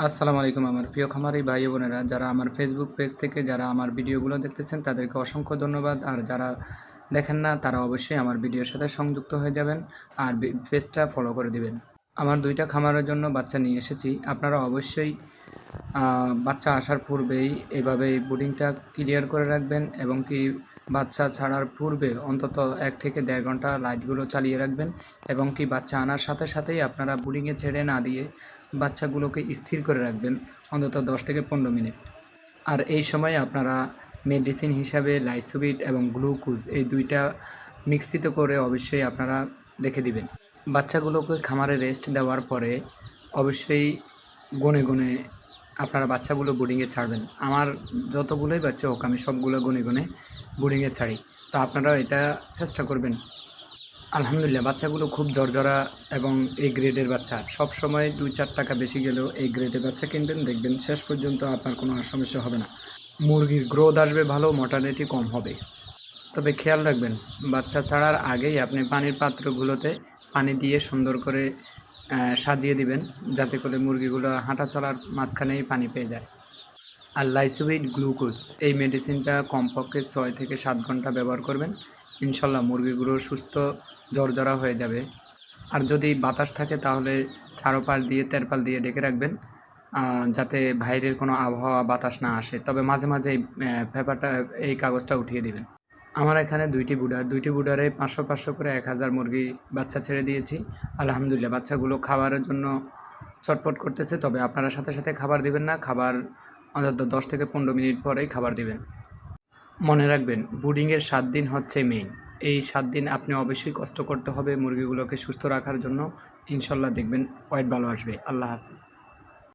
আসসালামু আলাইকুম আমার প্রিয় খামারি ভাই বোনেরা, যারা আমার ফেসবুক পেজ থেকে যারা আমার ভিডিওগুলো দেখতেছেন তাদেরকে অসংখ্য ধন্যবাদ। আর যারা দেখেন না তারা অবশ্যই আমার ভিডিওর সাথে সংযুক্ত হয়ে যাবেন আর পেজটা ফলো করে দিবেন। আমার 2টা খামারের জন্য বাচ্চা নিয়ে এসেছি। আপনারা অবশ্যই বাচ্চা আসার পূর্বেই এভাবে ব্রুডিংটা ক্লিয়ার করে রাখবেন এবং কি বাচ্চা ছাড়ার পূর্বে অন্তত 1 থেকে 1.5 ঘন্টা লাইটগুলো চালিয়ে রাখবেন এবং কি বাচ্চা আনার সাথে সাথেই আপনারা ব্রুডিংয়ে ছেড়ে না দিয়ে বাচ্চাগুলোকে স্থির করে রাখবেন অন্তত 10 থেকে 15 মিনিট। আর এই সময় আপনারা মেডিসিন হিসাবে লাইসোবিট এবং গ্লুকোজ এই 2টা মিশ্রিত করে অবশ্যই আপনারা রেখে দিবেন। বাচ্চাগুলোকে খামারে রেস্ট দেওয়ার পরে অবশ্যই গুনে গুনে আপনারা বাচ্চাগুলো ব্রুডিংয়ে ছাড়বেন। আমার যতগুলোই বাচ্চা হোক আমি সবগুলো গুনে গুনে ব্রুডিংয়ে ছাড়ি। তো আপনারাও এটা চেষ্টা করবেন। আলহামদুলিল্লাহ বাচ্চাগুলো খুব ঝরঝরা এবং এই গ্রেডের বাচ্চা। সবসময় 2-4 টাকা বেশি গেলেও এই গ্রেডের বাচ্চা কিনবেন, দেখবেন শেষ পর্যন্ত আপনার কোনো সমস্যা হবে না। মুরগির গ্রোথ আসবে ভালো, মর্টালিটি কম হবে। তবে খেয়াল রাখবেন বাচ্চা ছাড়ার আগেই আপনি পানির পাত্রগুলোতে পানি দিয়ে সুন্দর করে সাজিয়ে দিবেন, যাতে করে মুরগিগুলো হাঁটা চলার মাঝখানেই পানি পেয়ে যায়। আর লাইসোবিট গ্লুকোজ এই মেডিসিনটা কমপক্ষে 6 থেকে 7 ঘন্টা ব্যবহার করবেন। ইনশাল্লাহ মুরগিগুলো সুস্থ ঝরঝরা হয়ে যাবে। আর যদি বাতাস থাকে তাহলে চারপাশ দিয়ে তেরপাল দিয়ে ঢেকে রাখবেন, যাতে বাইরের কোনো আবহাওয়া বাতাস না আসে। তবে মাঝে মাঝে এই কাগজটা উঠিয়ে দিবেন। আমার এখানে 2টি বুডারে 500 করে 1000 মুরগি বাচ্চা ছেড়ে দিয়েছি। আলহামদুলিল্লাহ বাচ্চাগুলো খাবারের জন্য ছটফট করতেছে। তবে আপনারা সাথে সাথে খাবার দিবেন না, খাবার অন্তত 10 থেকে 15 মিনিট পরেই খাবার দিবেন। মনে রাখবেন ব্রুডিংয়ের 7 দিন হচ্ছে মেইন। এই 7 দিন আপনি অবশ্যই কষ্ট করতে হবে মুরগিগুলোকে সুস্থ রাখার জন্য। ইনশাল্লাহ দেখবেন ওয়েট ভালো আসবে। আল্লাহ হাফেজ।